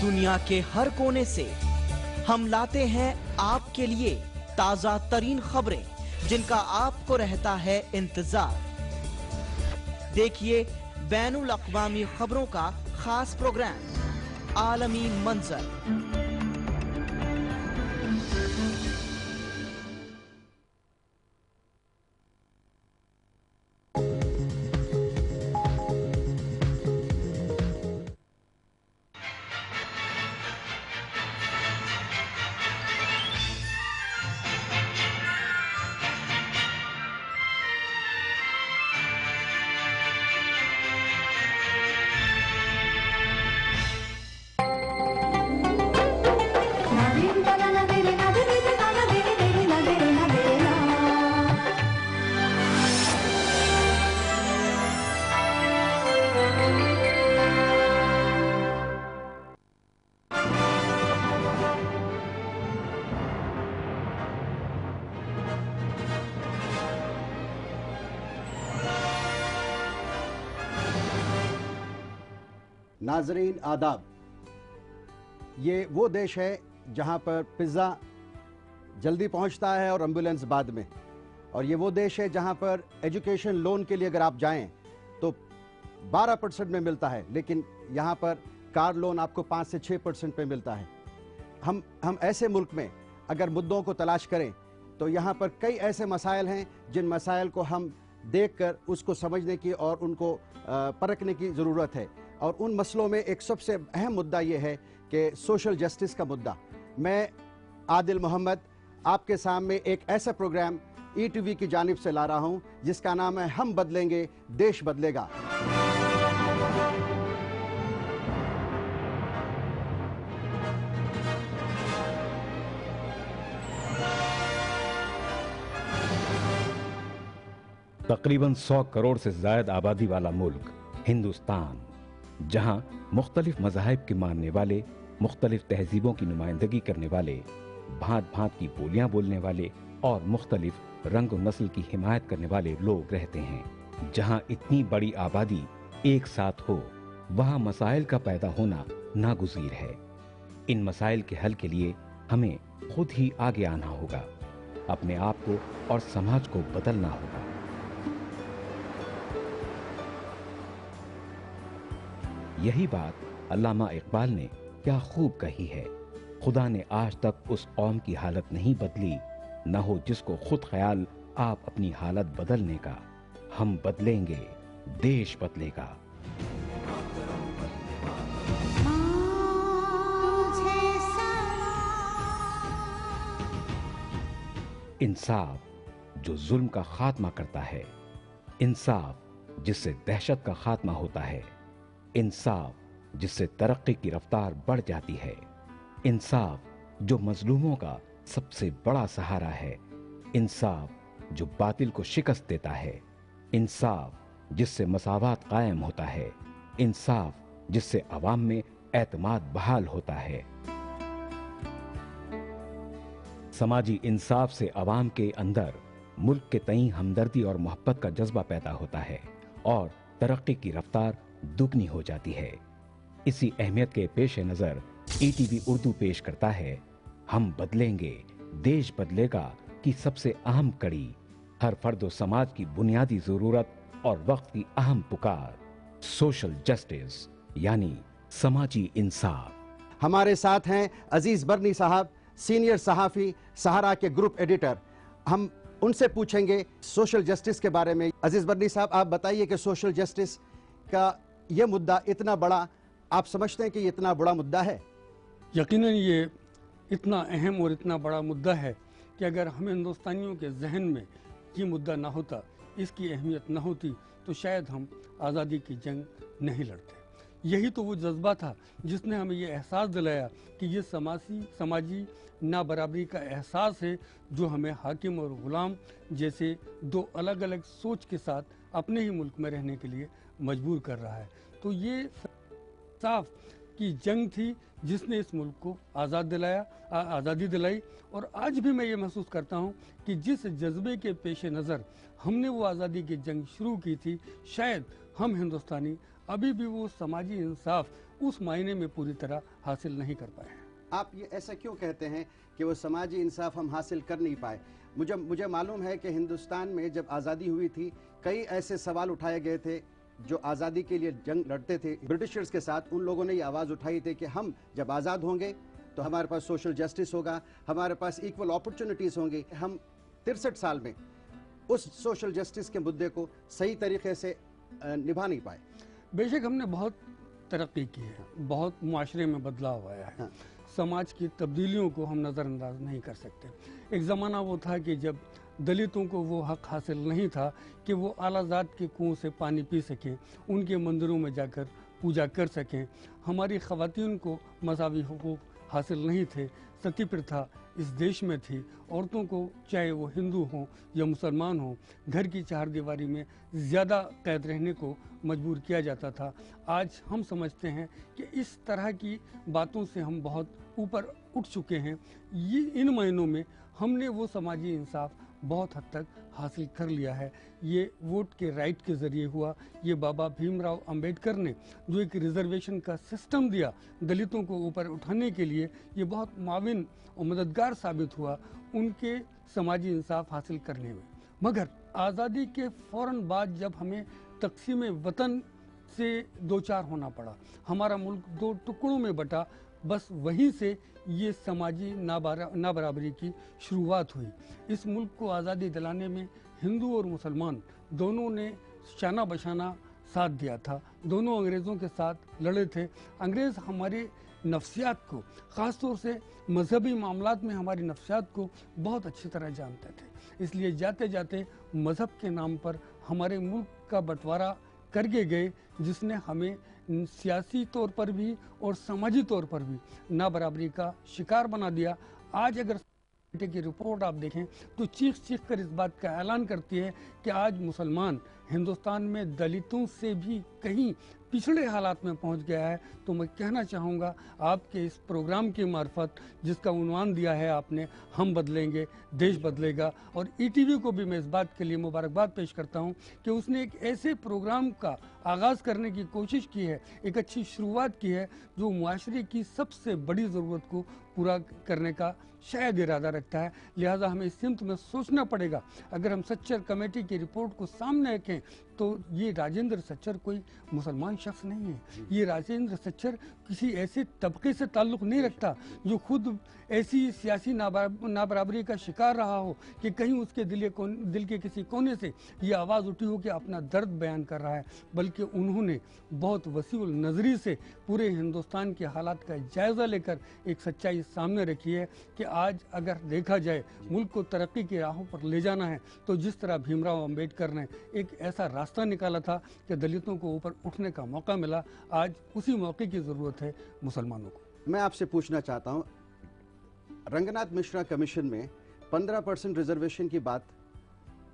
दुनिया के हर कोने से हम लाते हैं आपके लिए ताजा तरीन खबरें जिनका आपको रहता है इंतजार। देखिए बैनुल अक़वामी खबरों का खास प्रोग्राम आलमी मंजर। नाजरीन आदाब। ये वो देश है जहाँ पर पिज़्ज़ा जल्दी पहुँचता है और एम्बुलेंस बाद में, और ये वो देश है जहाँ पर एजुकेशन लोन के लिए अगर आप जाएं तो 12% में मिलता है, लेकिन यहाँ पर कार लोन आपको 5 से 6% पे मिलता है। हम ऐसे मुल्क में अगर मुद्दों को तलाश करें तो यहाँ पर कई ऐसे मसाइल हैं जिन मसाइल को हम देखकर उसको समझने की और उनको परखने की ज़रूरत है। और उन मसलों में एक सबसे अहम मुद्दा ये है कि सोशल जस्टिस का मुद्दा। मैं आदिल मोहम्मद आपके सामने एक ऐसा प्रोग्राम ETV की जानिब से ला रहा हूँ जिसका नाम है हम बदलेंगे देश बदलेगा। तकरीबन 100 करोड़ से ज़ायद आबादी वाला मुल्क हिंदुस्तान, जहां मुख्तलिफ मज़ाहिब के मानने वाले, मुख्तलिफ तहजीबों की नुमाइंदगी करने वाले, भांत भांत की बोलियां बोलने वाले और मुख्तलिफ रंग और नस्ल की हिमायत करने वाले लोग रहते हैं। जहां इतनी बड़ी आबादी एक साथ हो, वहां मसाइल का पैदा होना नागुज़ीर है। इन मसाइल के हल के लिए हमें खुद ही आगे आना होगा, अपने आप को और समाज को बदलना होगा। यही बात अल्लामा इकबाल ने क्या खूब कही है, खुदा ने आज तक उस कौम की हालत नहीं बदली, न हो जिसको खुद ख्याल आप अपनी हालत बदलने का। हम बदलेंगे, देश बदलेगा। इंसाफ जो जुल्म का खात्मा करता है, इंसाफ जिससे दहशत का खात्मा होता है, इंसाफ जिससे तरक्की की रफ्तार बढ़ जाती है, इंसाफ जो मजलूमों का सबसे बड़ा सहारा है, इंसाफ जो बातिल को शिकस्त देता है, इंसाफ जिससे मसावात कायम होता है, इंसाफ जिससे अवाम में एतमाद बहाल होता है। समाजी इंसाफ से अवाम के अंदर मुल्क के तई हमदर्दी और मोहब्बत का जज्बा पैदा होता है और तरक्की की रफ्तार दुगनी हो जाती है। इसी अहमियत के पेश नज़र ETV उर्दू पेश करता है हम बदलेंगे, देश बदलेगा की सबसे अहम कड़ी, हर फर्द और समाज की बुनियादी जरूरत और वक्त की अहम पुकार, सोशल जस्टिस यानी समाजी इंसाफ। हमारे साथ हैं अजीज बरनी साहब, सीनियर सहाफ़ी, सहारा के ग्रुप एडिटर। हम उनसे पूछेंगे सोशल जस्टिस के बारे में। अजीज बरनी साहब, आप बताइए कि सोशल जस्टिस का ये मुद्दा इतना बड़ा, आप समझते हैं कि ये इतना बड़ा मुद्दा है? यकीनन ये इतना अहम और इतना बड़ा मुद्दा है कि अगर हम हिंदुस्तानियों के जहन में ये मुद्दा ना होता, इसकी अहमियत ना होती, तो शायद हम आज़ादी की जंग नहीं लड़ते। यही तो वो जज्बा था जिसने हमें ये एहसास दिलाया कि ये समाजी ना बराबरी का एहसास है जो हमें हाकिम और गुलाम जैसे दो अलग अलग सोच के साथ अपने ही मुल्क में रहने के लिए मजबूर कर रहा है। तो ये साफ की जंग थी जिसने इस मुल्क को आज़ादी दिलाई। और आज भी मैं ये महसूस करता हूँ कि जिस जज्बे के पेश नज़र हमने वो आज़ादी की जंग शुरू की थी, शायद हम हिंदुस्तानी अभी भी वो समाजी इंसाफ उस मायने में पूरी तरह हासिल नहीं कर पाए हैं। आप ये ऐसा क्यों कहते हैं कि वो समाजी इंसाफ हम हासिल कर नहीं पाए? मुझे मालूम है कि हिंदुस्तान में जब आज़ादी हुई थी, कई ऐसे सवाल उठाए गए थे जो आज़ादी के लिए जंग लड़ते थे ब्रिटिशर्स के साथ। उन लोगों ने ये आवाज़ उठाई थी कि हम जब आज़ाद होंगे तो हमारे पास सोशल जस्टिस होगा, हमारे पास इक्वल अपॉर्चुनिटीज़ होंगी। हम 63 साल में उस सोशल जस्टिस के मुद्दे को सही तरीके से निभा नहीं पाए। बेशक हमने बहुत तरक्की की है, बहुत मुआशरे में बदलाव आया है। हाँ। समाज की तब्दीलियों को हम नज़रअंदाज नहीं कर सकते। एक ज़माना वो था कि जब दलितों को वो हक हासिल नहीं था कि वो आलाजात के कुओं से पानी पी सकें, उनके मंदिरों में जाकर पूजा कर सकें। हमारी ख़वातीन को मज़हबी हुकूक हासिल नहीं थे। सती प्रथा इस देश में थी। औरतों को चाहे वो हिंदू हों या मुसलमान हों, घर की चारदीवारी में ज़्यादा कैद रहने को मजबूर किया जाता था। आज हम समझते हैं कि इस तरह की बातों से हम बहुत ऊपर उठ चुके हैं। ये इन महीनों में हमने वो समाजी इंसाफ बहुत हद तक हासिल कर लिया है। ये वोट के राइट के ज़रिए हुआ। ये बाबा भीमराव अंबेडकर ने जो एक रिजर्वेशन का सिस्टम दिया दलितों को ऊपर उठाने के लिए, ये बहुत माविन और मददगार साबित हुआ उनके समाजी इंसाफ हासिल करने में। मगर आज़ादी के फ़ौरन बाद जब हमें तक़सीम वतन से दो चार होना पड़ा, हमारा मुल्क दो टुकड़ों में बटा, बस वहीं से ये समाजी नाबराबरी की शुरुआत हुई। इस मुल्क को आज़ादी दिलाने में हिंदू और मुसलमान दोनों ने शाना बशाना साथ दिया था। दोनों अंग्रेज़ों के साथ लड़े थे। अंग्रेज़ हमारे नफ्सियात को, ख़ास तौर से मजहबी मामलात में हमारी नफ्सियात को बहुत अच्छी तरह जानते थे। इसलिए जाते जाते मज़हब के नाम पर हमारे मुल्क का बंटवारा करके गए, जिसने हमें सियासी तौर पर भी और समाजी तौर पर भी नाबराबरी का शिकार बना दिया। आज अगर की रिपोर्ट आप देखें तो चीख चीख कर इस बात का ऐलान करती है कि आज मुसलमान हिंदुस्तान में दलितों से भी कहीं पिछड़े हालात में पहुंच गया है। तो मैं कहना चाहूँगा आपके इस प्रोग्राम की मार्फत, जिसका उन्वान दिया है आपने, हम बदलेंगे देश बदलेगा, और ईटीवी को भी मैं इस बात के लिए मुबारकबाद पेश करता हूं कि उसने एक ऐसे प्रोग्राम का आगाज़ करने की कोशिश की है, एक अच्छी शुरुआत की है जो मुआशरे की सबसे बड़ी ज़रूरत को पूरा करने का शायद इरादा रखता है। लिहाजा हमें इस सिमत में सोचना पड़ेगा। अगर हम सच्चर कमेटी की रिपोर्ट को सामने रखें तो ये राजेंद्र सच्चर कोई मुसलमान शख्स नहीं है। ये राजेंद्र सच्चर किसी ऐसे तबके से ताल्लुक़ नहीं रखता जो खुद ऐसी सियासी नाबराबरी का शिकार रहा हो कि कहीं उसके दिल के किसी कोने से ये आवाज़ उठी हो कि अपना दर्द बयान कर रहा है, बल्कि उन्होंने बहुत वसीउल नज़री से पूरे हिंदुस्तान के हालात का जायज़ा लेकर एक सच्चाई सामने रखी है कि आज अगर देखा जाए मुल्क को तरक्की की राहों पर ले जाना है तो जिस तरह भीमराव अंबेडकर ने एक ऐसा रास्ता निकाला था कि दलितों को ऊपर उठने का मौका मिला, आज उसी मौके की ज़रूरत है मुसलमानों को। मैं आपसे पूछना चाहता हूँ, रंगनाथ मिश्रा कमीशन में 15% रिजर्वेशन की बात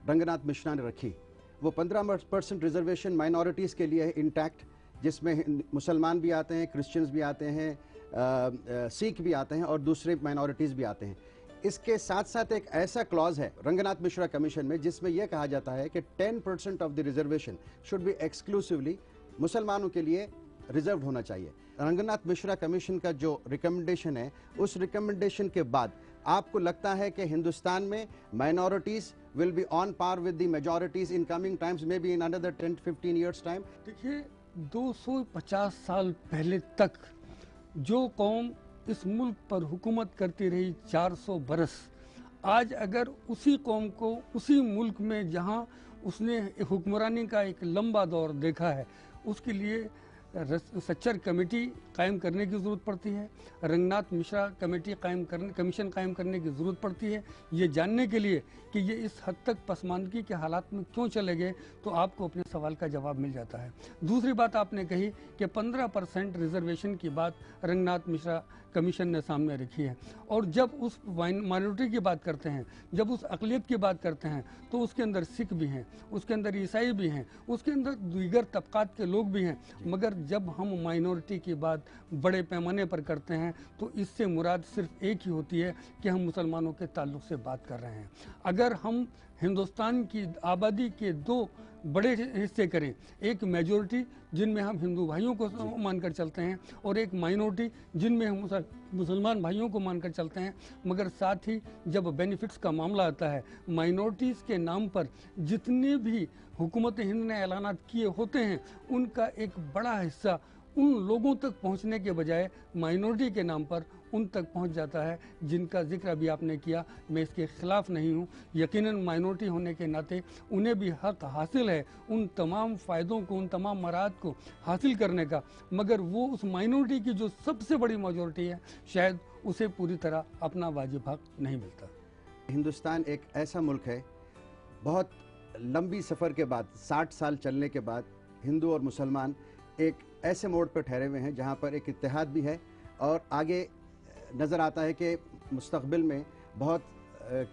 रंगनाथ मिश्रा ने रखी। वो 15% रिजर्वेशन माइनॉरिटीज़ के लिए है इंटैक्ट, जिसमें मुसलमान भी आते हैं, क्रिश्चियंस भी आते हैं, सिख भी आते हैं और दूसरे माइनॉरिटीज़ भी आते हैं। इसके साथ साथ एक ऐसा क्लॉज है रंगनाथ मिश्रा कमीशन में जिसमें यह कहा जाता है कि 10% of the reservation should be exclusively मुसलमानों के लिए रिजर्व होना चाहिए। रंगनाथ मिश्रा कमीशन का जो रिकमेंडेशन है, उस रिकमेंडेशन के बाद आपको लगता है कि हिंदुस्तान में minorities will be on par with the majorities in coming times, may be in another 10-15 years time? देखिए, 250 साल पहले तक जो कौम इस मुल्क पर हुकूमत करती रही 400 बरस, आज अगर उसी कौम को उसी मुल्क में जहां उसने हुक्मरानी का एक लंबा दौर देखा है, उसके लिए सच्चर कमेटी कायम करने की ज़रूरत पड़ती है, रंगनाथ मिश्रा कमीशन कायम करने की ज़रूरत पड़ती है, ये जानने के लिए कि ये इस हद तक पसमानदगी के हालात में क्यों चले गए, तो आपको अपने सवाल का जवाब मिल जाता है। दूसरी बात आपने कही कि 15% रिजर्वेशन की बात रंगनाथ मिश्रा कमीशन ने सामने रखी है, और जब उस माइनॉरिटी की बात करते हैं, जब उस अक़लियत की बात करते हैं, तो उसके अंदर सिख भी हैं, उसके अंदर ईसाई भी हैं, उसके अंदर दीगर तबक़ात के लोग भी हैं। मगर जब हम माइनॉरिटी की बात बड़े पैमाने पर करते हैं तो इससे मुराद सिर्फ एक ही होती है कि हम मुसलमानों के ताल्लुक़ से बात कर रहे हैं। अगर हम हिंदुस्तान की आबादी के दो बड़े हिस्से करें, एक मेजॉरिटी जिनमें हम हिंदू भाइयों को मानकर चलते हैं और एक माइनॉरिटी जिनमें हम मुसलमान भाइयों को मानकर चलते हैं, मगर साथ ही जब बेनिफिट्स का मामला आता है, माइनॉरिटीज़ के नाम पर जितने भी हुकूमत हिंद ने ऐलानात किए होते हैं उनका एक बड़ा हिस्सा उन लोगों तक पहुंचने के बजाय माइनॉरिटी के नाम पर उन तक पहुंच जाता है जिनका जिक्र अभी आपने किया। मैं इसके खिलाफ नहीं हूं, यकीनन माइनॉरिटी होने के नाते उन्हें भी हक हासिल है उन तमाम फ़ायदों को, उन तमाम मराहत को हासिल करने का, मगर वो उस माइनॉरिटी की जो सबसे बड़ी मेजॉरिटी है शायद उसे पूरी तरह अपना वाजिब हक नहीं मिलता। हिंदुस्तान एक ऐसा मुल्क है, बहुत लंबी सफ़र के बाद 60 साल चलने के बाद हिंदू और मुसलमान एक ऐसे मोड़ पर ठहरे हुए हैं जहां पर एक इत्तेहाद भी है और आगे नज़र आता है कि मुस्तक़बिल में बहुत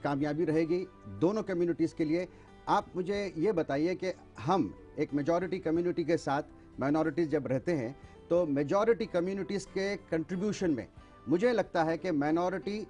कामयाबी रहेगी दोनों कम्युनिटीज़ के लिए। आप मुझे ये बताइए कि हम एक मेजॉरिटी कम्युनिटी के साथ माइनॉरिटीज़ जब रहते हैं तो मेजॉरिटी कम्युनिटीज़ के कंट्रीब्यूशन में मुझे लगता है कि माइनॉरिटी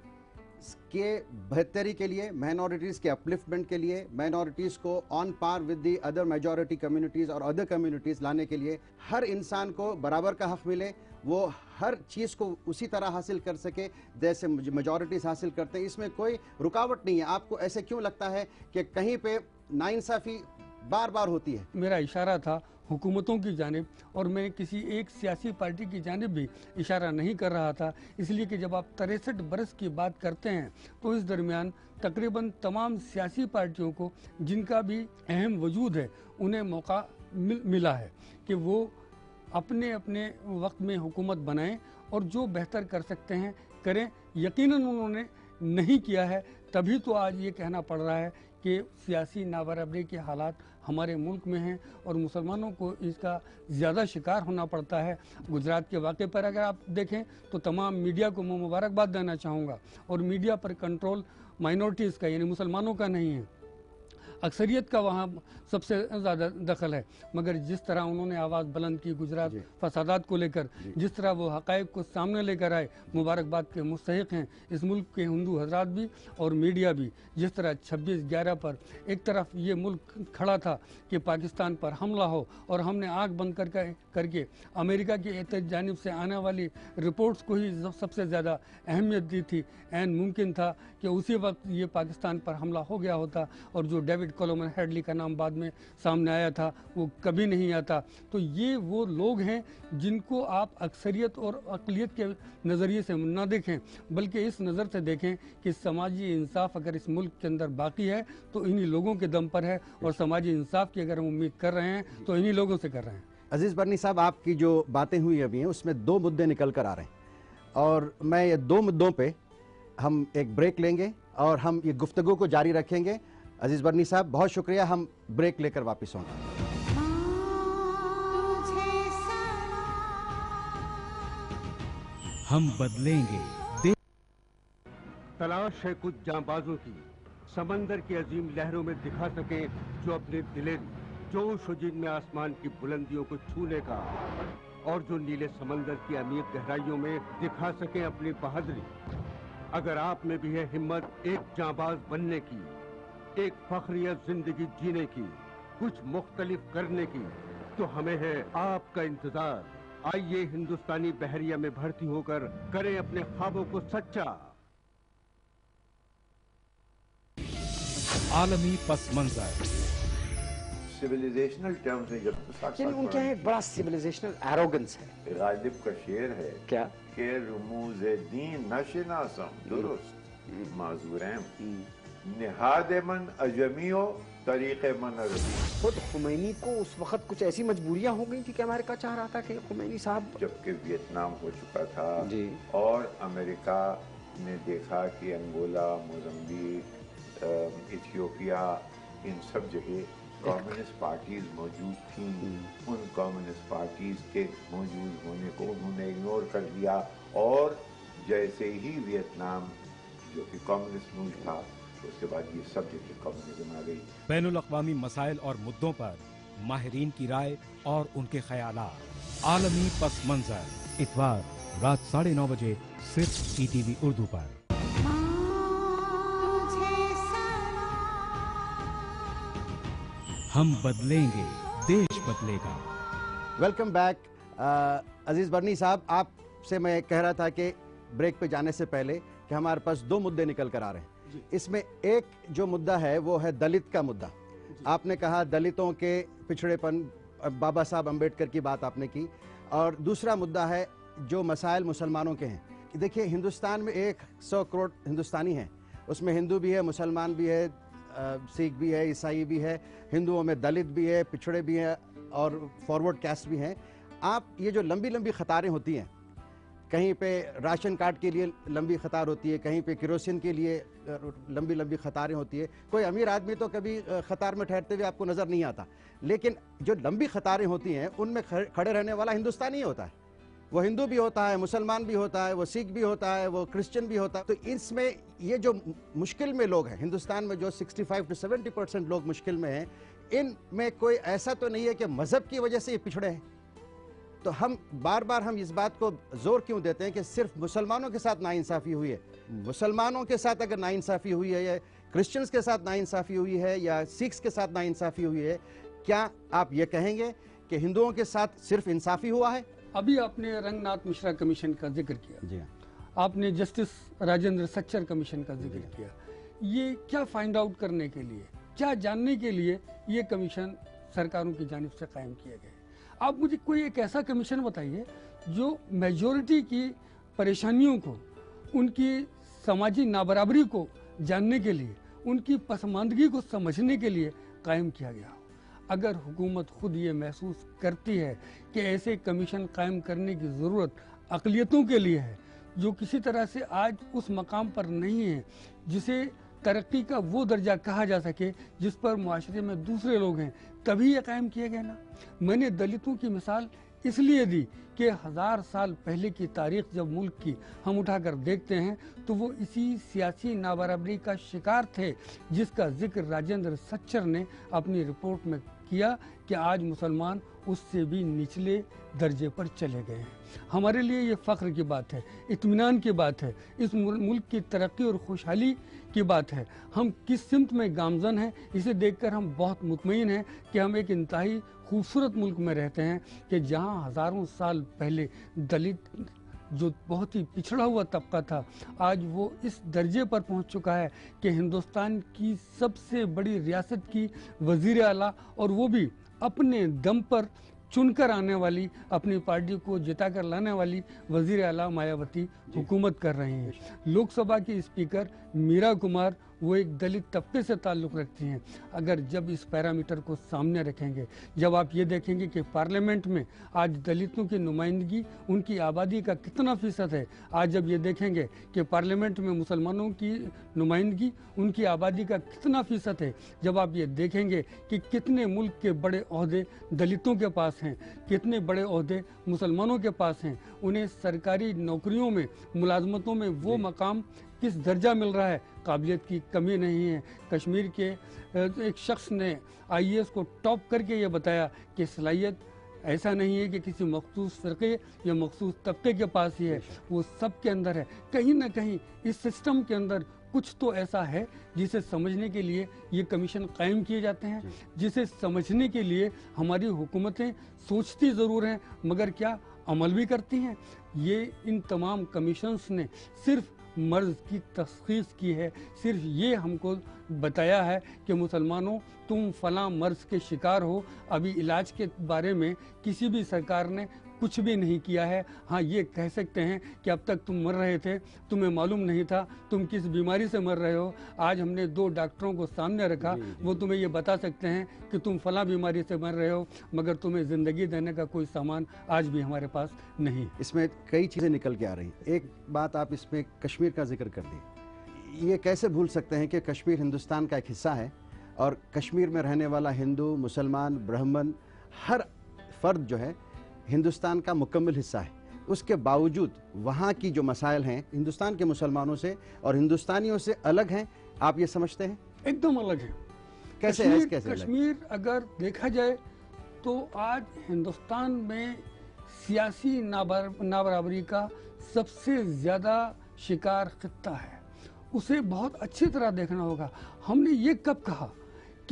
के बेहतरी के लिए, माइनॉरिटीज़ के अपलिफ्टमेंट के लिए, माइनॉरिटीज़ को on par with the other majority communities और अदर कम्युनिटीज़ लाने के लिए हर इंसान को बराबर का हक़ मिले, वो हर चीज़ को उसी तरह हासिल कर सके जैसे मेजॉरिटीज़ हासिल करते हैं, इसमें कोई रुकावट नहीं है। आपको ऐसे क्यों लगता है कि कहीं पे नाइंसाफ़ी बार बार होती है? मेरा इशारा था हुकूमतों की जानिब और मैं किसी एक सियासी पार्टी की जानिब भी इशारा नहीं कर रहा था, इसलिए कि जब आप 63 बरस की बात करते हैं तो इस दरमियान तकरीबन तमाम सियासी पार्टियों को जिनका भी अहम वजूद है उन्हें मौका मिला है कि वो अपने अपने वक्त में हुकूमत बनाएं और जो बेहतर कर सकते हैं करें। यकीनन उन्होंने नहीं किया है, तभी तो आज ये कहना पड़ रहा है कि सियासी नाबराबरी के हालात हमारे मुल्क में हैं और मुसलमानों को इसका ज़्यादा शिकार होना पड़ता है। गुजरात के वाक़े पर अगर आप देखें तो तमाम मीडिया को मैं मुबारकबाद देना चाहूँगा और मीडिया पर कंट्रोल माइनॉरिटीज़ का यानी मुसलमानों का नहीं है, अक्सरियत का वहाँ सबसे ज़्यादा दखल है। मगर जिस तरह उन्होंने आवाज़ बुलंद की गुजरात फसादात को लेकर, जिस तरह वो हक़ाइक़ को सामने लेकर आए, मुबारकबाद के मुस्तहिक़ हैं इस मुल्क के हिंदू हजरात भी और मीडिया भी। जिस तरह 26/11 पर एक तरफ ये मुल्क खड़ा था कि पाकिस्तान पर हमला हो और हमने आँख बंद करके अमेरिका की जानिब से आने वाली रिपोर्ट्स को ही सबसे ज़्यादा अहमियत दी थी। ऐन मुमकिन था कि उसी वक्त ये पाकिस्तान पर हमला हो गया होता और जो डेविड कोलोमन हेडली का नाम बाद में सामने आया था वो कभी नहीं आता। तो ये वो लोग हैं जिनको आप अक्सरियत और अक़लियत के नज़रिए से ना देखें बल्कि इस नज़र से देखें कि समाजी इंसाफ अगर इस मुल्क के अंदर बाकी है तो इन्हीं लोगों के दम पर है और समाजी इंसाफ की अगर हम उम्मीद कर रहे हैं तो इन्हीं लोगों से कर रहे हैं। अजीज़ बरनी साहब, आपकी जो बातें हुई अभी हैं उसमें 2 मुद्दे निकल कर आ रहे हैं और मैं ये 2 मुद्दों पे हम एक ब्रेक लेंगे और हम ये गुफ्तगू को जारी रखेंगे। अजीज़ बरनी साहब, बहुत शुक्रिया, हम ब्रेक लेकर वापस होंगे। हम बदलेंगे। तलाश है कुछ जांबाजों की, समंदर की अजीम लहरों में दिखा सके जो अपने दिलेरी जोश और जिनमें आसमान की बुलंदियों को छूने का, और जो नीले समंदर की अमीर गहराइयों में दिखा सके अपनी बहादुरी। अगर आप में भी है हिम्मत एक जांबाज बनने की, एक फख्रियत जिंदगी जीने की, कुछ मुख्तलिफ करने की, तो हमें है आपका इंतजार। आइए हिंदुस्तानी बहरिया में भर्ती होकर करें अपने ख्वाबों को सच्चा। आलमी पस मंजर सिविलाइजेशनल टर्म्स में जब उनके यहाँ एक बड़ा सिविलाइजेशनल एरोगेंस है। गालिब का शेर है क्या के रुमूज दीन नशनासम दुरुस्त माजूरैम निहाद मन अजमियो तरीक़े मन अरबी। खुद खुमैनी को उस वक्त कुछ ऐसी मजबूरियां हो गई थी कि अमेरिका चाह रहा था कि खुमैनी साहब, जबकि वियतनाम हो चुका था जी और अमेरिका ने देखा कि अंगोला, मोजम्बिक, इथियोपिया, इन सब जगह कम्युनिस्ट पार्टीज मौजूद थीं। उन कम्युनिस्ट पार्टीज के मौजूद होने को उन्होंने इग्नोर कर दिया और जैसे ही वियतनाम जो कि कम्युनिस्ट मुल्क था उसके बाद ये सब जगह कम्युनिज्म आ गई। बैनुल अक़वामी मसाइल और मुद्दों पर माहिरीन की राय और उनके ख्यालात। आलमी पस मंजर इतवार रात 9:30 बजे सिर्फ ETV उर्दू पर। हम बदलेंगे, देश बदलेगा। Welcome back. अजीज बर्नी साहब, आपसे मैं कह रहा था कि ब्रेक पे जाने से पहले कि हमारे पास दो मुद्दे निकल कर आ रहे हैं। इसमें एक जो मुद्दा है वो है दलित का मुद्दा। आपने कहा दलितों के पिछड़ेपन, बाबा साहब अम्बेडकर की बात आपने की, और दूसरा मुद्दा है जो मसाइल मुसलमानों के हैं। देखिए, हिंदुस्तान में 100 करोड़ हिंदुस्तानी हैं, उसमें हिंदू भी है, मुसलमान भी है, सिख भी है, ईसाई भी है, हिंदुओं में दलित भी है, पिछड़े भी हैं और फॉरवर्ड कास्ट भी हैं। आप ये जो लंबी लंबी कतारें होती हैं, कहीं पे राशन कार्ड के लिए लंबी कतार होती है, कहीं पे केरोसिन के लिए लंबी लंबी कतारें होती है। कोई अमीर आदमी तो कभी कतार में ठहरते हुए आपको नज़र नहीं आता, लेकिन जो लंबी कतारें होती हैं उनमें खड़े रहने वाला हिंदुस्तानी ही होता है। वो हिंदू भी होता है, मुसलमान भी होता है, वो सिख भी होता है, वो क्रिश्चियन भी होता है। तो इसमें ये जो मुश्किल में लोग हैं हिंदुस्तान में, जो 65 से 70% लोग मुश्किल में हैं, इनमें कोई ऐसा तो नहीं है कि मज़हब की वजह से ये पिछड़े हैं। तो हम बार बार इस बात को जोर क्यों देते हैं कि सिर्फ मुसलमानों के साथ नाइंसाफ़ी हुई है? मुसलमानों के साथ अगर नाइंसाफ़ी हुई है, या क्रिश्चियंस के साथ नाइंसाफ़ी हुई है, या सिख्स के साथ नाइंसाफ़ी हुई है, क्या आप ये कहेंगे कि हिंदुओं के साथ सिर्फ इंसाफ़ी हुआ है? अभी आपने रंगनाथ मिश्रा कमीशन का जिक्र किया, जी हाँ। आपने जस्टिस राजेंद्र सच्चर कमीशन का जिक्र किया। ये क्या फाइंड आउट करने के लिए, क्या जानने के लिए ये कमीशन सरकारों की जानिब से कायम किया गया? आप मुझे कोई एक ऐसा कमीशन बताइए जो मेजॉरिटी की परेशानियों को, उनकी समाजी नाबराबरी को जानने के लिए, उनकी पसमानदगी को समझने के लिए कायम किया गया हो। अगर हुकूमत खुद ये महसूस करती है कि ऐसे कमीशन कायम करने की ज़रूरत अक़लियतों के लिए है, जो किसी तरह से आज उस मकाम पर नहीं है जिसे तरक्की का वो दर्जा कहा जा सके जिस पर मुआशरे में दूसरे लोग हैं, तभी ये कायम किए गए ना। मैंने दलितों की मिसाल इसलिए दी कि 1000 साल पहले की तारीख जब मुल्क की हम उठाकर देखते हैं तो वो इसी सियासी नाबराबरी का शिकार थे, जिसका जिक्र राजेंद्र सच्चर ने अपनी रिपोर्ट में किया कि आज मुसलमान उससे भी निचले दर्जे पर चले गए हैं। हमारे लिए ये फ़ख्र की बात है, इत्मीनान की बात है, इस मुल्क की तरक्की और खुशहाली की बात है। हम किस सिमत में गामजन हैं, इसे देखकर हम बहुत मुतमईन हैं कि हम एक इंतहाई खूबसूरत मुल्क में रहते हैं कि जहां हज़ारों साल पहले दलित, जो बहुत ही पिछड़ा हुआ तबका था, आज वो इस दर्जे पर पहुंच चुका है कि हिंदुस्तान की सबसे बड़ी रियासत की वज़ीर आला, और वो भी अपने दम पर चुनकर आने वाली, अपनी पार्टी को जिताकर लाने वाली वज़ीर आला मायावती हुकूमत कर रही हैं। लोकसभा की स्पीकर मीरा कुमार वो एक दलित तबके से ताल्लुक़ रखती हैं। अगर जब इस पैरामीटर को सामने रखेंगे, जब आप ये देखेंगे कि पार्लियामेंट में आज दलितों की नुमाइंदगी, उनकी आबादी का कितना फ़ीसद है, आज जब ये देखेंगे कि पार्लियामेंट में मुसलमानों की नुमाइंदगी, उनकी आबादी का कितना फ़ीसद है, जब आप ये देखेंगे कि कितने मुल्क के बड़े ओहदे दलितों के पास हैं, कितने बड़े ओहदे मुसलमानों के पास हैं, उन्हें सरकारी नौकरियों में, मुलाजमतों में वो मकाम किस दर्जा मिल रहा है, काबिलियत की कमी नहीं है। कश्मीर के एक शख्स ने IAS को टॉप करके ये बताया कि सलाहियत ऐसा नहीं है कि किसी मखसूस फ़िरक़े या मखसूस तबके के पास ही है, वो सब के अंदर है। कहीं ना कहीं इस सिस्टम के अंदर कुछ तो ऐसा है जिसे समझने के लिए ये कमीशन कायम किए जाते हैं, जिसे समझने के लिए हमारी हुकूमतें सोचती ज़रूर हैं मगर क्या अमल भी करती हैं। ये इन तमाम कमीशंस ने सिर्फ मर्ज़ की तशख़ीस की है, सिर्फ ये हमको बताया है कि मुसलमानों तुम फ़लाँ मर्ज़ के शिकार हो। अभी इलाज के बारे में किसी भी सरकार ने कुछ भी नहीं किया है। हाँ, ये कह सकते हैं कि अब तक तुम मर रहे थे, तुम्हें मालूम नहीं था तुम किस बीमारी से मर रहे हो। आज हमने 2 डॉक्टरों को सामने रखा, वो तुम्हें ये बता सकते हैं कि तुम फलां बीमारी से मर रहे हो, मगर तुम्हें ज़िंदगी देने का कोई सामान आज भी हमारे पास नहीं। इसमें कई चीज़ें निकल के आ रही हैं। एक बात आप इसमें कश्मीर का जिक्र कर दी। ये कैसे भूल सकते हैं कि कश्मीर हिंदुस्तान का एक हिस्सा है और कश्मीर में रहने वाला हिंदू, मुसलमान, ब्राह्मण, हर फ़र्द जो है हिंदुस्तान का मुकम्मल हिस्सा है। उसके बावजूद वहाँ की जो मसाइल हैं हिंदुस्तान के मुसलमानों से और हिंदुस्तानियों से अलग हैं। आप ये समझते हैं? एकदम अलग है। कैसे है? कैसे कश्मीर अगर देखा जाए तो आज हिंदुस्तान में सियासी नाबराबरी का सबसे ज़्यादा शिकार खित्ता है। उसे बहुत अच्छी तरह देखना होगा। हमने ये कब कहा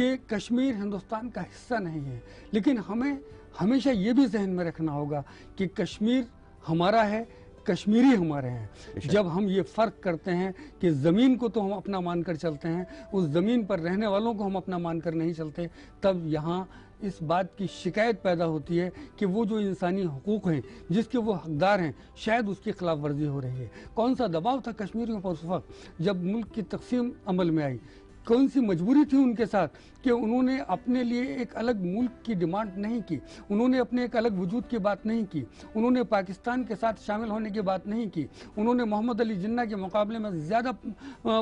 کہ کشمیر ہندوستان کا حصہ نہیں ہے، لیکن ہمیں ہمیشہ یہ بھی ذہن میں رکھنا ہوگا کہ کشمیر ہمارا ہے، کشمیری ہمارے ہیں۔ جب ہم یہ فرق کرتے ہیں کہ زمین کو تو ہم اپنا مان کر چلتے ہیں، اس زمین پر رہنے والوں کو ہم اپنا مان کر نہیں چلتے، تب یہاں اس بات کی شکایت پیدا ہوتی ہے کہ وہ جو انسانی حقوق ہیں جس کے وہ حقدار ہیں شاید اس کی خلاف ورزی ہو رہی ہے۔ کون سا دباؤ تھا کشمیریوں پر اس وقت جب ملک کی تقسیم عمل میں آئی؟ کون سی مجبوری تھی ان کے ساتھ کہ انہوں نے اپنے لیے ایک الگ ملک کی ڈیمانڈ نہیں کی، انہوں نے اپنے ایک الگ وجود کی بات نہیں کی، انہوں نے پاکستان کے ساتھ شامل ہونے کی بات نہیں کی، انہوں نے محمد علی جناح کے مقابلے میں زیادہ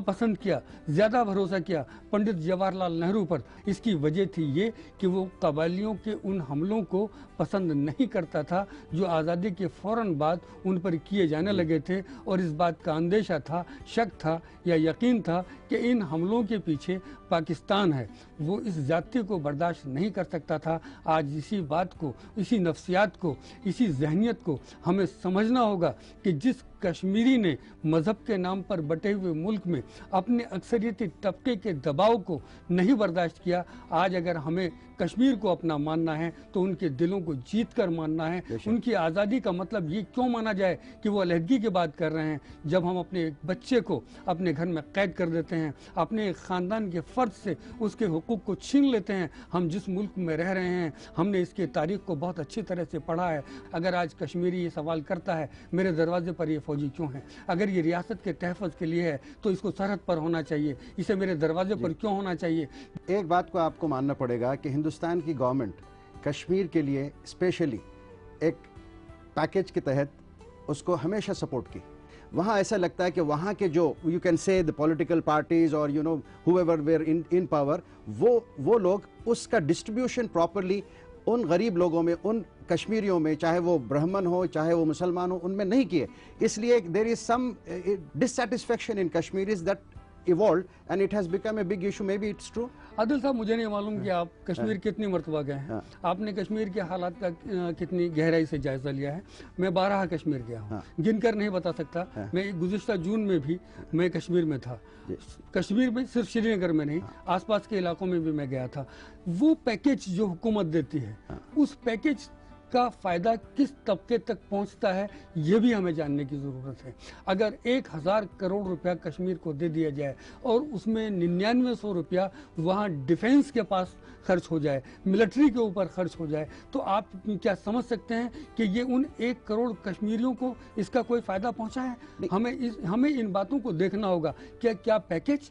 پسند کیا، زیادہ بھروسہ کیا پنڈت جواہر لال نہرو پر۔ اس کی وجہ تھی یہ کہ وہ قبائلیوں کے ان حملوں کو پسند نہیں کرتا تھا جو آزادی کے فوراً بعد ان پر کیے جانے لگے تھے، اور اس بات کا اندیشہ تھا، شک تھا یا یقین تھا کہ ان حملوں کے پیچھے پاکستان ہے۔ وہ اس زیادتی کو برداشت نہیں کر سکتا تھا۔ آج اسی بات کو، اسی نفسیات کو، اسی ذہنیت کو ہمیں سمجھنا ہوگا کہ جس کشمیری نے مذہب کے نام پر بٹے ہوئے ملک میں اپنے اکثریتی طبقے کے دباؤ کو نہیں برداشت کیا، آج اگر ہمیں کشمیر کو اپنا ماننا ہے تو ان کے دلوں کو جیت کر ماننا ہے۔ ان کی آزادی کا مطلب یہ کیوں مانا جائے کہ وہ علیحدگی کی بات کر رہے ہیں، جب ہم اپنے ایک بچے کو اپنے گھر میں قید کر دیتے ہیں، اپنے ایک خاندان کے فرد سے اس کے حقوق کو چھین لیتے ہیں۔ ہم جس ملک میں رہ رہے ہیں، ہم نے اس کی تاریخ کو بہت اچھی طرح سے پڑھا ہے۔ اگر آج کشمیری یہ سوال کرتا ہے میرے دروازے پر یہ فوجی کیوں ہیں، اگر یہ ریاست کے تحفظ کے لیے ہے تو اس کو سرحد پر ہونا چاہیے، اسے میرے دروازے پر کیوں ہونا چاہیے؟ ایک بات کو آپ کو ماننا پڑے گا کہ ہندوستان کی گورنمنٹ کشمیر کے لیے اسپیشلی ایک پیکیج کے تحت اس کو ہمیشہ سپورٹ کی۔ وہاں ایسا لگتا ہے کہ وہاں کے جو you can say the political parties or you know whoever were in power وہ لوگ اس کا ڈسٹریبیوشن پراپرلی ان غریب لوگوں میں، ان کشمیریوں میں، چاہے وہ برہمن ہو چاہے وہ مسلمان ہو، ان میں نہیں کیے۔ اس لیے there is some dissatisfaction in Kashmiris that evolved and it has become a big issue. Maybe it's true. عادل صاحب، مجھے نہیں معلوم کہ آپ کشمیر کتنی مرتبہ گئے ہیں، آپ نے کشمیر کے حالات کا کتنی گہرائی سے جائزہ لیا ہے۔ میں 12 کشمیر گیا ہوں، گن کر نہیں بتا سکتا۔ میں گزشتہ جون میں بھی میں کشمیر میں تھا، کشمیر میں صرف شری نگر میں نہیں، آس پاس کے علاقوں میں بھی میں گیا تھا۔ وہ پیکیج جو حکومت دیتی ہے، اس پیکیج کا فائدہ کس طبقے تک پہنچتا ہے یہ بھی ہمیں جاننے کی ضرورت ہے۔ اگر 1000 کروڑ روپیہ کشمیر کو دے دیا جائے اور اس میں 9900 روپیہ وہاں ڈیفینس کے پاس خرچ ہو جائے، ملٹری کے اوپر خرچ ہو جائے، تو آپ کیا سمجھ سکتے ہیں کہ یہ ان 1 کروڑ کشمیریوں کو اس کا کوئی فائدہ پہنچا ہے؟ ہمیں ان باتوں کو دیکھنا ہوگا کہ کیا پیکیج،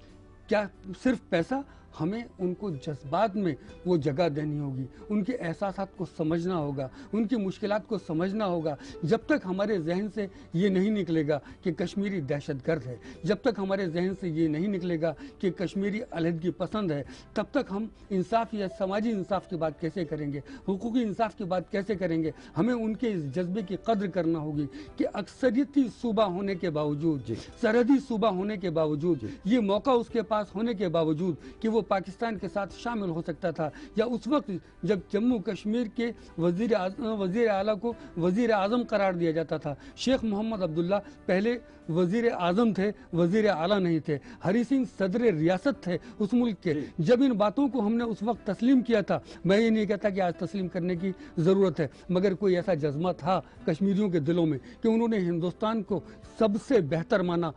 کیا صرف پیسہ؟ ہمیں ان کو جذبات میں وہ جگہ دینی ہوگی، ان کے احساسات کو سمجھنا ہوگا، ان کی مشکلات کو سمجھنا ہوگا۔ جب تک ہمارے ذہن سے یہ نہیں نکلے گا کہ کشمیری دہشت گرد ہے، جب تک ہمارے ذہن سے یہ نہیں نکلے گا کہ کشمیری علیحدگی پسند ہے، تب تک ہم انصاف یا سماجی انصاف کی بات کیسے کریں گے، حقوقی انصاف کی بات کیسے کریں گے؟ ہمیں ان کے اس جذبے کی قدر کرنا ہوگی کہ اکثریتی صوبہ ہونے کے باوجود، سرحدی صوبہ ہونے کے باوجود، یہ موقع اس کے پاس ہونے کے باوجود کہ وہ پاکستان کے ساتھ شامل ہو سکتا تھا، یا اس وقت جب جموں کشمیر کے وزیر اعلیٰ کو وزیر اعظم قرار دیا جاتا تھا۔ شیخ محمد عبداللہ پہلے وزیر اعظم تھے، وزیر اعلیٰ نہیں تھے۔ ہری سنگھ صدر ریاست تھے اس ملک کے۔ جب ان باتوں کو ہم نے اس وقت تسلیم کیا تھا، میں یہ نہیں کہتا کہ آج تسلیم کرنے کی ضرورت ہے، مگر کوئی ایسا جذبہ تھا کشمیریوں کے دلوں میں کہ انہوں نے ہندوستان کو سب سے بہتر مانا۔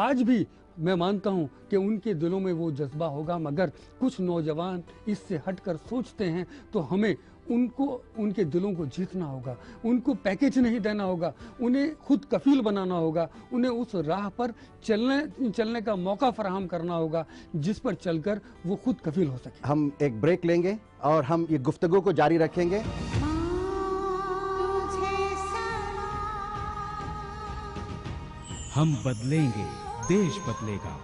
آج بھی میں مانتا ہوں کہ ان کے دلوں میں وہ جذبہ ہوگا، مگر کچھ نوجوان اس سے ہٹ کر سوچتے ہیں، تو ہمیں ان کے دلوں کو جیتنا ہوگا، ان کو پیکیج نہیں دینا ہوگا، انہیں خود کفیل بنانا ہوگا، انہیں اس راہ پر چلنے کا موقع فراہم کرنا ہوگا جس پر چل کر وہ خود کفیل ہو سکے۔ ہم ایک بریک لیں گے اور ہم یہ گفتگو کو جاری رکھیں گے۔ ہم بدلیں گے، دیش بدلے گا۔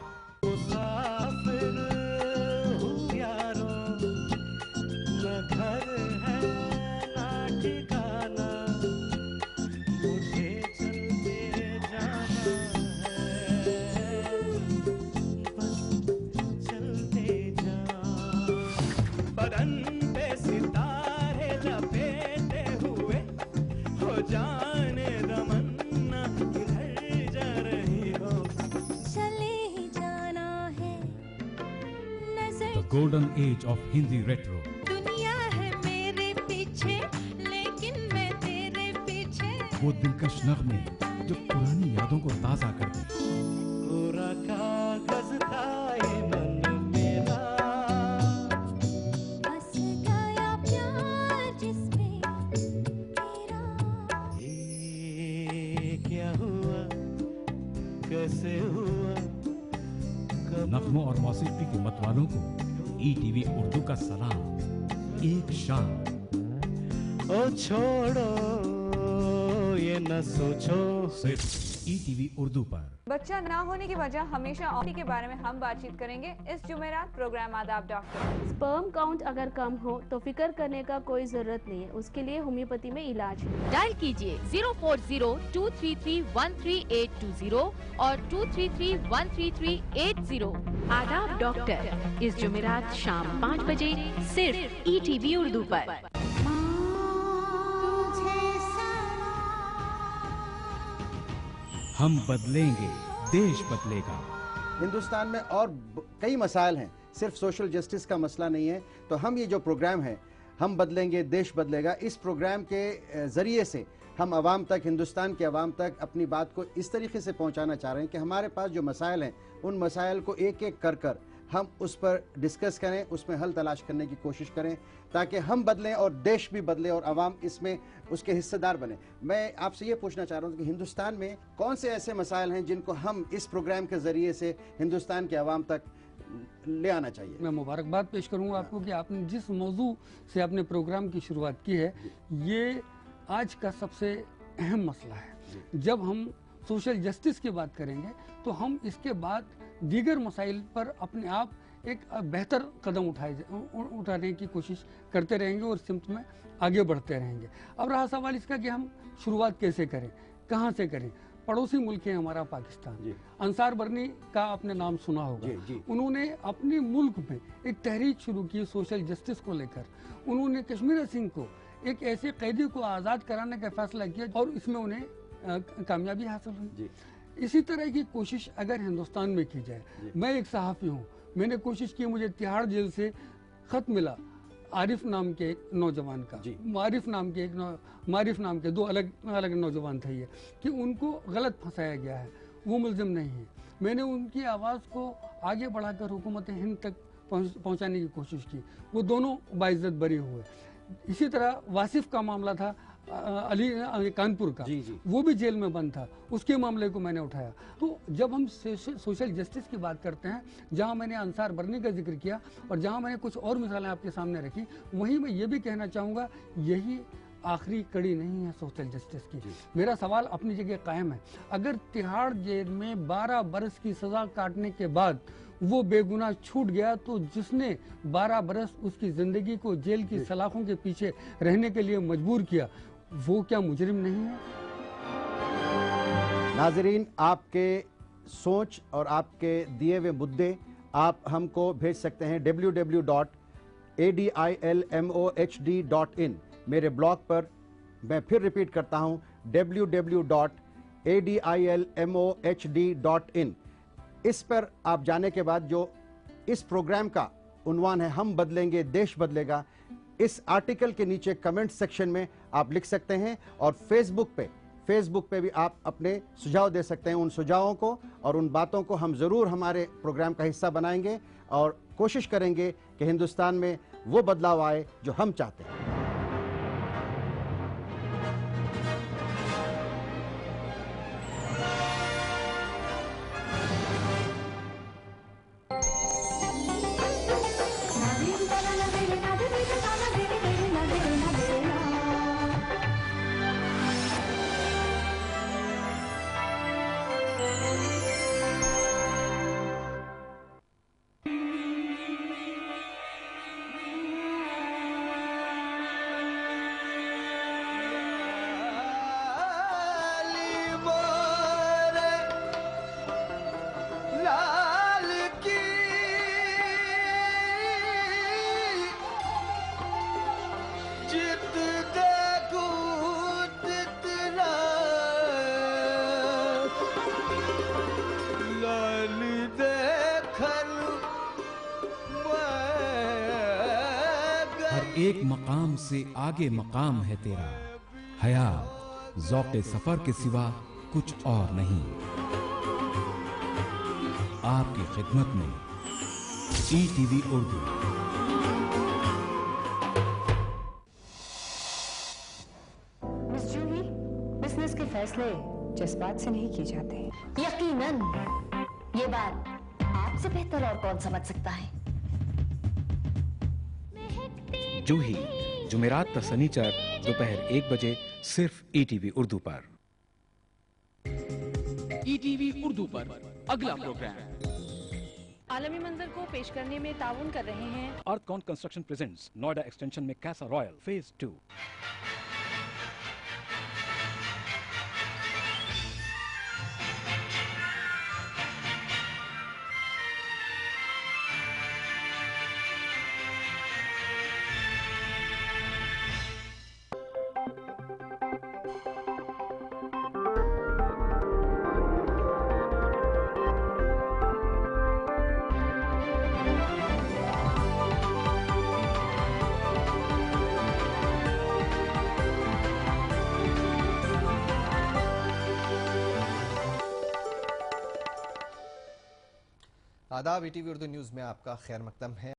چلے جا golden age of Hindi retro. दुनिया है मेरे पीछे लेकिन मैं तेरे पीछे. वो दिलकश नगमे जो पुरानी यादों को ताज़ा कर दे. कोरा कागज था ये मन मेरा, बस गया प्यार जिसमें तेरा. ये क्या हुआ, कैसे हुआ, नगमों और मौसीकी के मतवालों को ETV उर्दू का सलाम. एक शाम. ओ छोड़ो ये न सोचो. सिर्फ ETV उर्दू पर. बच्चा ना होने की वजह हमेशा और के बारे में हम बातचीत करेंगे इस जुमेरात प्रोग्राम आदाब डॉक्टर. स्पर्म काउंट अगर कम हो तो फिक्र करने का कोई जरूरत नहीं है, उसके लिए होम्योपैथी में इलाज है. डायल कीजिए 040-233-13820 और 233-13380. आदाब डॉक्टर इस जुमेरात शाम 5 बजे सिर्फ ETV उर्दू पर. हम बदलेंगे, देश बदलेगा. हिंदुस्तान में और कई मसाइल हैं, सिर्फ सोशल जस्टिस का मसला नहीं है. तो हम ये जो प्रोग्राम है हम बदलेंगे देश बदलेगा, इस प्रोग्राम के ज़रिए से हम आवाम तक, हिंदुस्तान के आवाम तक अपनी बात को इस तरीके से पहुंचाना चाह रहे हैं कि हमारे पास जो मसाइल हैं उन मसाइल को एक एक कर कर हम उस पर डिस्कस करें, उसमें हल तलाश करने की कोशिश करें ताकि हम बदलें और देश भी बदले और आवाम इसमें उसके हिस्सेदार बने. मैं आपसे ये पूछना चाह रहा हूँ कि हिंदुस्तान में कौन से ऐसे मसाइल हैं जिनको हम इस प्रोग्राम के ज़रिए से हिंदुस्तान के आवाम तक ले आना चाहिए. मैं मुबारकबाद पेश करूंगा आपको कि आपने जिस मौजू से आपने प्रोग्राम की शुरुआत की है ये आज का सबसे अहम मसला है. जब हम सोशल जस्टिस की बात करेंगे तो हम इसके बाद दीगर मसाइल पर अपने आप एक बेहतर कदम उठाने की कोशिश करते रहेंगे और सिमत में आगे बढ़ते रहेंगे. अब रहा सवाल इसका कि हम शुरुआत कैसे करें, कहाँ से करें. पड़ोसी मुल्क है हमारा पाकिस्तान. अंसार बरनी का आपने नाम सुना होगा. उन्होंने अपने मुल्क में एक तहरीक शुरू की सोशल जस्टिस को लेकर. उन्होंने कश्मीर सिंह को एक ऐसे कैदी को आज़ाद कराने का फैसला किया और इसमें उन्हें कामयाबी हासिल हुई. इसी तरह की कोशिश अगर हिंदुस्तान में की जाए. मैं एक सहाफ़ी हूँ, मैंने कोशिश की, मुझे तिहाड़ जेल से ख़त मिला आरिफ नाम के एक नौजवान का. मारिफ नाम के दो अलग अलग नौजवान थे ये, कि उनको गलत फंसाया गया है, वो मुलजिम नहीं है. मैंने उनकी आवाज़ को आगे बढ़ाकर हुकूमत हिंद तक पहुंचाने की कोशिश की. वो दोनों बाइज्जत बरी हुए. इसी तरह वासिफ का मामला था अली कानपुर का, वो भी जेल में बंद था, उसके मामले को मैंने उठाया. तो जब हम सोशल जस्टिस की बात करते हैं, जहां मैंने अंसार बरनी का जिक्र किया और जहां मैंने कुछ और मिसालें आपके सामने रखी, वहीं मैं ये भी कहना चाहूँगा यही आखिरी कड़ी नहीं है सोशल जस्टिस की. मेरा सवाल अपनी जगह कायम है. अगर तिहाड़ जेल में 12 बरस की सज़ा काटने के बाद वो बेगुनाह छूट गया तो जिसने 12 बरस उसकी ज़िंदगी को जेल की सलाखों के पीछे रहने के लिए मजबूर किया, वो क्या मुजरिम नहीं है? नाजरीन, आपके सोच और आपके दिए हुए मुद्दे आप हमको भेज सकते हैं www.adilmohd.in मेरे ब्लॉग पर. मैं फिर रिपीट करता हूं www.adilmohd.in. इस पर आप जाने के बाद जो इस प्रोग्राम का उन्वान है हम बदलेंगे देश बदलेगा, इस आर्टिकल के नीचे कमेंट सेक्शन में आप लिख सकते हैं. और फेसबुक पे भी आप अपने सुझाव दे सकते हैं. उन सुझावों को और उन बातों को हम ज़रूर हमारे प्रोग्राम का हिस्सा बनाएंगे और कोशिश करेंगे कि हिंदुस्तान में वो बदलाव आए जो हम चाहते हैं. ایک مقام سے آگے مقام ہے تیرا، حیات ذوق سفر کے سوا کچھ اور نہیں۔ آپ کی خدمت میں ETV اردو۔ مس جوہی، بزنس کے فیصلے جذبات سے نہیں کیے جاتے۔ یقیناً یہ بات آپ سے بہتر اور کون سمجھ سکتا ہے۔ جوہی جمعرات تا سنیچر دوپہر 1 بجے صرف ETV اردو پر۔ ETV اردو پر اگلا پروگرام عالمی منظر کو پیش کرنے میں تعاون کر رہے ہیں ارتھ کون کنسٹرکشن پریزنٹس نوئیڈا ایکسٹینشن میں کیسا رائل فیز 2۔ آداب، ETV اردو نیوز میں آپ کا خیر مقدم ہے۔